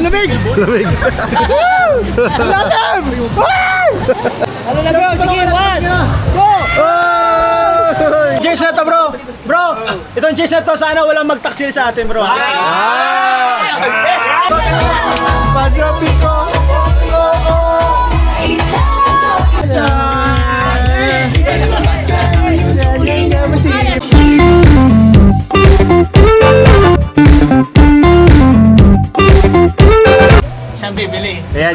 Lamig! Lamig. Lalim! Ano na bro? Sige, one! Go! Oh! Cheers na to bro! Bro! Itong cheers na to, sana walang magtaksil sa atin bro. Pag-yopi ko! Siyang bibili. Yan.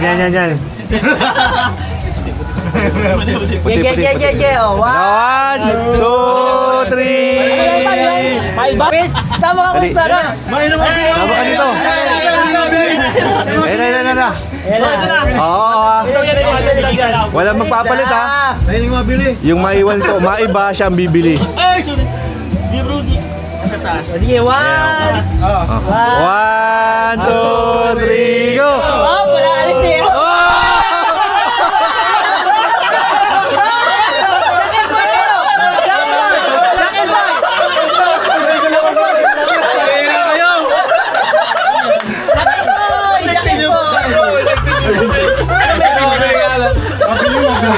Oh, wow! 1, 2, 3. May iba? Chris, tama ka kung sana. Tama ka dito. Ayan na. Oo. Walang magpapalit ha. Ayun yung mabili. Yung maiwan ko, maiba siyang bibili. Ay, sorry. Di bro, di. Sa taas. Sige, one! 1, 2, 3, go! Oh, wala alis eh.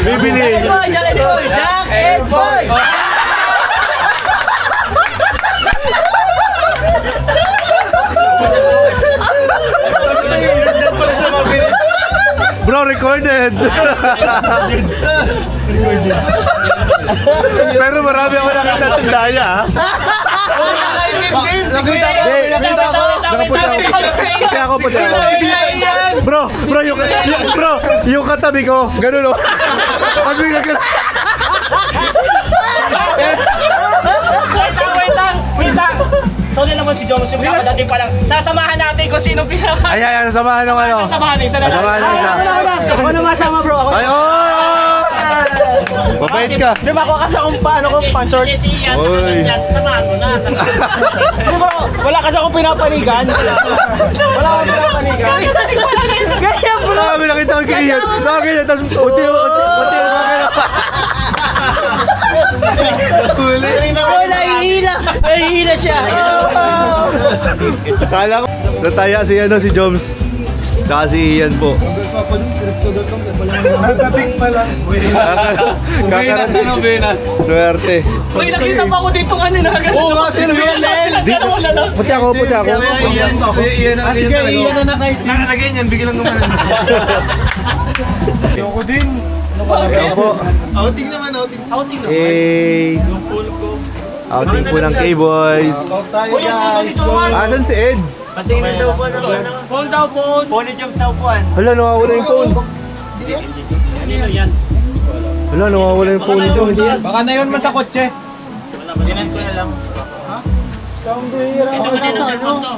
Bibili. Jack and Boy! Bro, recorded. Pero marami ako nakita ng daya ha. Puti ako. Bro, yung katabi ko, ganun o. Mas may ganun. Wait lang. Sorry naman si Jones, yung kakadating pa lang. Sasamahan natin kung sino pinaka... Ay, samahan ng ano. Sasamahan isa na lang. Samahan ng isa. Ako na masama bro. Ako Ay, mabait ka. Di ba ako kasi akong paano ko pan-shorts? Si Ian, Oy. samahan mo na. Di ba wala kasi akong pinapanigan? Wala akong pinapanigan. Ganyan bro. Marami nakita ko kay Ian. Nakakita, tapos uti. Oh, nahihila siya. Kala ko, nataya si Joms. Tsaka si Ian po. Nagdating pala. Venas. Swerte. Uy, nakita pa ako dito nga nila. Oo, kasi dalawa na lang. Puti ako. Iyan na nakaitim. Nakaganyan, biglang gumanan. Ayoko din. Ayan po. Outing naman. Outing po ng K-Boys. Tayo guys. Asan si Eds? Patingin daw po ng Phone daw, phone. Pony jump sa upuan. Hala, nawawala yung phone. Kanino yan? Hala, nawawala yung phone ni Joms. Baka na yun man sa kotse. Tinan ko na lang.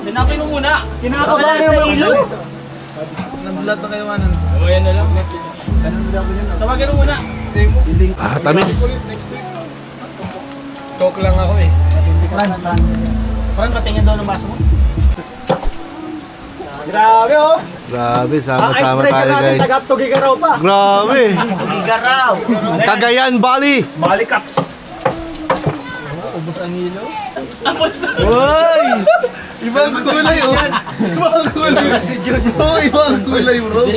Tinapin mo muna. Kinakabahan yung mga ilo. Nagbulat na kayo manan. O, yan na lang. Tawagin mo muna. Tamis. Coke lang ako eh. Parang patingin daw ng baso mo. Grabe oh. Grabe, Ang sama-sama icebreaker tayo natin, guys. tagap-tugigaraw pa. Grabe. Garaw. Cagayan, Bali. Bali Caps. Uy! Ibang kulay oh. Ibang kulay. Si Diyos. Oo, ibang kulay bro.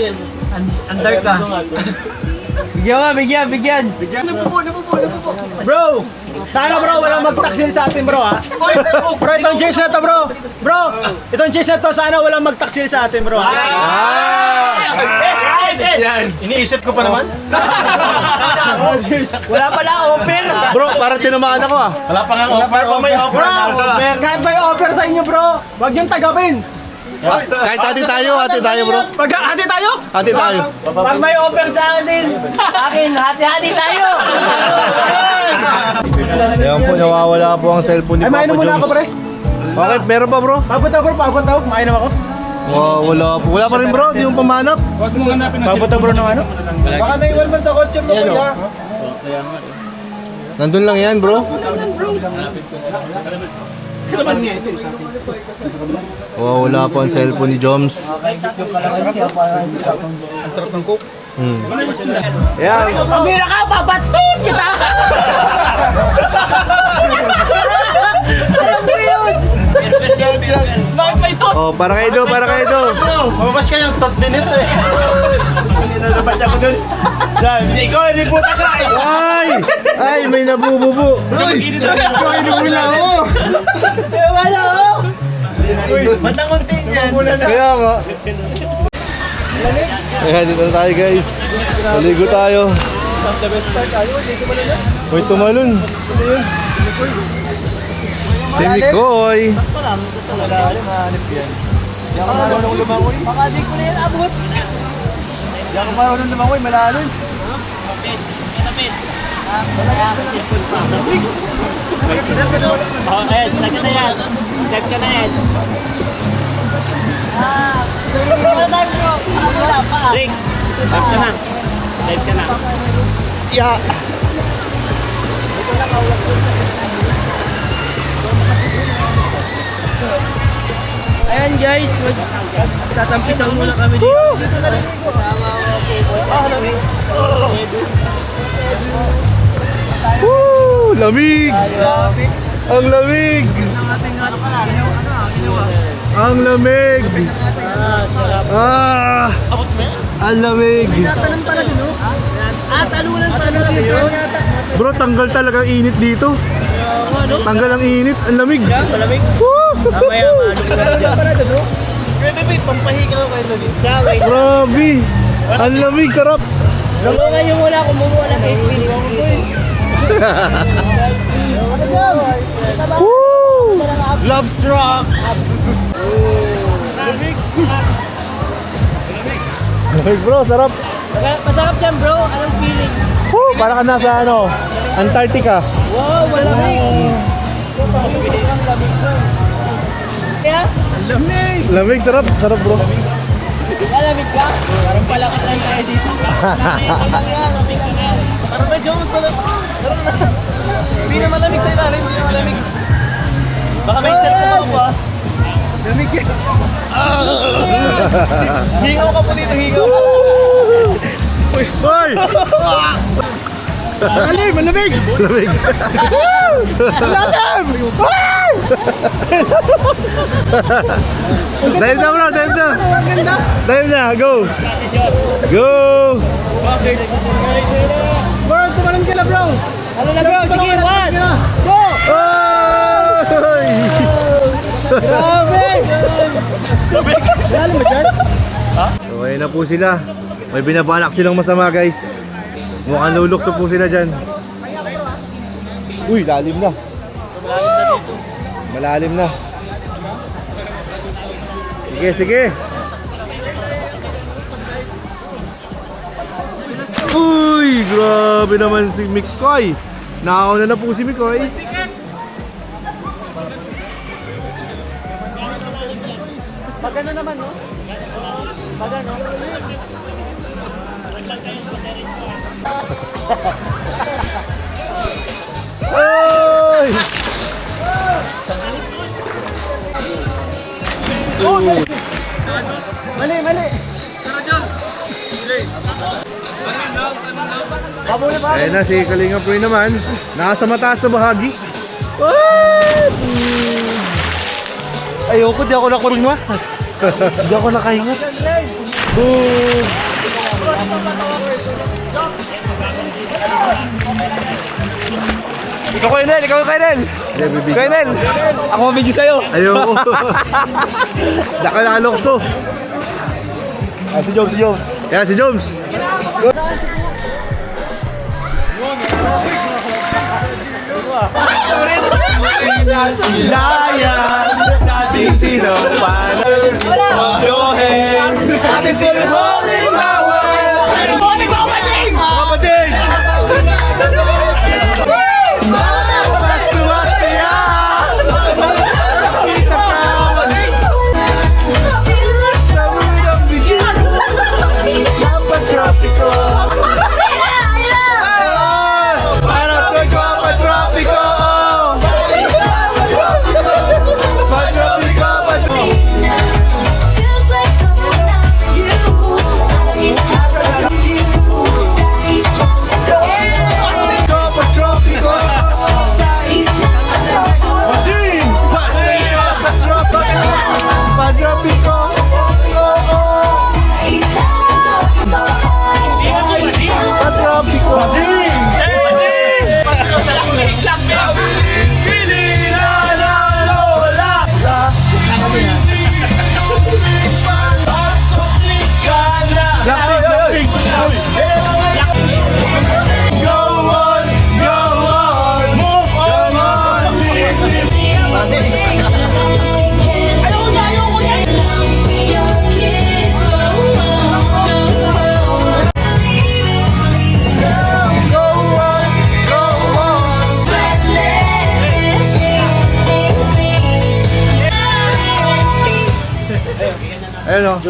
Under ka. Bigyan. Bro, sana bro walang magtaksil sa atin bro ha. Bro, itong cheers na to bro. Bro, itong cheers na to, sana walang magtaksil sa atin bro. Yan. Iniisip ko pa naman. Wala pala offer. Bro, parang tinamaan ako ah. Wala pa nga offer. Pa may offer. Bro, kahit may offer sa inyo bro, wag niyong tagapin. Kahit hati tayo bro. Pag hati tayo? Hati tayo. Pag may offer sa akin, hati-hati tayo. Ayan po, nawawala po ang cellphone ni Ay, Papa mainom muna ako Joms. pre. Okay, meron pa bro? Pabot daw, mainom ako. Wala pa rin bro, hindi mo pamanap. Pabot daw bro ng ano? Baka naiwan man sa kotse mo kuya. Nandun lang yan bro. Wala pa ang cellphone ni Joms. Ang sarap ng coke. Ayan. Pamira ka, papatit kita! Alam mo yun! Bakit may tot? Oh, para kay Do, para kay Do. Mababas ka yung tot din ito eh. Nalabas ako dun. Ikaw, hindi puta ka eh. Ay! Ay, may nabububo. Uy! Ikaw, inumula ako! Wala oh. Matanguntin yan! Kaya nga. Ayan, dito na tayo guys. Maligo tayo. Uy, tumalon. Si Mikoy. Baka di ko na yan abot. Hindi ako marunong lumangoy, malalim. Oh, Ed, lagyan na yan. Dive ka na, Ed. Rick, dive ka na. Dive ka na. Yeah. Ayan guys, tatampisan muna kami dito. Woo! Lamig! Ang lamig! Ang lamig! Ah! Ang lamig! Talunan pa na yun. Bro, tanggal talaga ang init dito. Tanggal ang init, ang lamig. Malamig. Woo! Mamaya, maano. Pwede ba, pampahiga ko kayo ulit. Wait. Grabe! Ang lamig, sarap! Lumungan yung muna kung mumuha ng KP. Woo! Love struck. Lamig bro, sarap! Masarap yan bro. Anong feeling? Woo! Para ka nasa ano, Antarctica. Wow, malamig. Kaya, Lamig, sarap, sarap bro. malamig ka? Parang palakas lang tayo dito. Lamig yan. Parang kay Jones pala. Hindi na malamig sa ilalim, hindi na malamig. Baka may cellphone ako ah. Lamig eh. Hingaw ka po dito, hingaw. Hoy! Malamig, malamig. Lamig. Dive na bro, dive na. Dive na, go. Go. Bro, tumalon ka na bro. Ano na bro? Sige, one. Go! Oy! Grabe! Lalim mo dyan? Okay na po sila. May binabalak silang masama guys. Mukhang lulukso po sila dyan. Uy, lalim na. Malalim na. Sige, sige. Uy, grabe naman si Mikoy. Nauna na po si Mikoy. Magano naman, no? Magano? Oy! Mali, mali. Ayan na si Kalinga Proy naman. Nasa mataas na bahagi. Ayoko, di ako nakurong mo. Hindi ako nakahinga. Boom! Ikaw Kainel, ikaw Kainel. Kainel, ako mabigyan sa'yo. Ayoko. Nakalalokso. Si Jones, si Jones. Kaya si Jones. Silayan sa ating tinapanan. Your hand, I can feel it holding my world. Kapatid! Sumasaya! Kita kapatid! Sa unang bigyan, napatropiko. Para ko'y kapatropiko. Patropiko, patropiko. Feels like someone after you. Satisfied with you. Satisfied with you.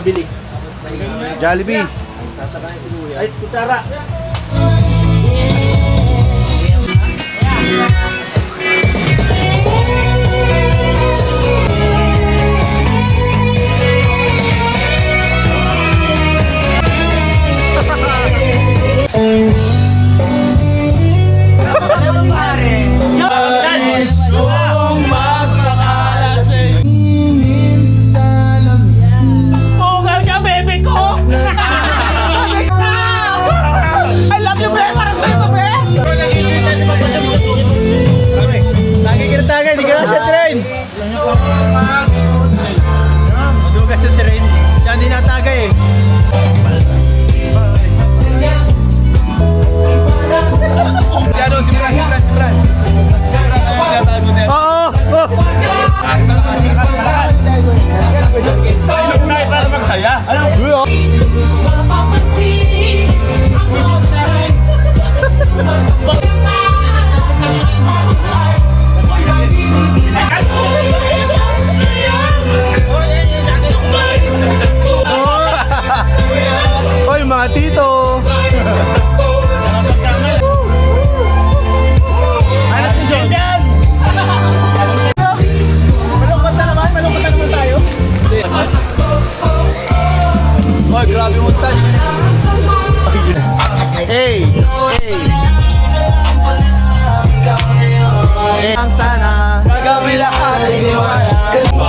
bili. Jollibee. Ay, kutsara. Gustong magpakalasing. Bungal ka, bebe ko! I love you, be! Para sa'yo to, be! Nakikirtagay, di ka na siya train. Madugas na si Rain. Siya hindi natagay eh. Ano, si Fran ay tatago na yan. Oo! Oh! Tayo para magsaya. Ano? Hoy, mga tito! Oy, grabe mo touch. Hey! Hey! Ang sana Gagawin lahat ay niwala. Pero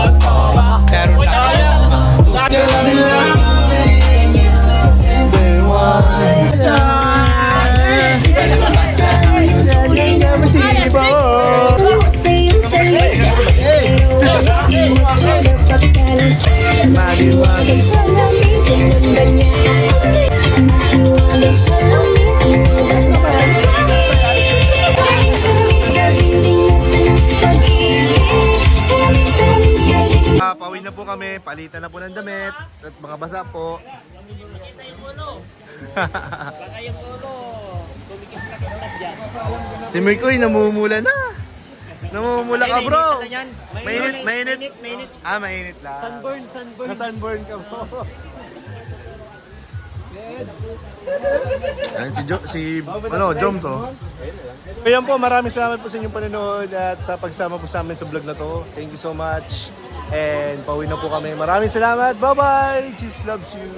pauwi na po kami, palitan na po ng damit at mga basa po. Si Mikoy namumula na. Namumula ka, bro. Mainit, mainit. Ah, mainit lang. Sunburn. Na-sunburn ka po. Ayan Joms, oh. Ayan po, maraming salamat po sa inyong panonood at sa pagsama po sa amin sa vlog na to. Thank you so much. And pauwi na po kami. Maraming salamat. Bye-bye. Jesus loves you.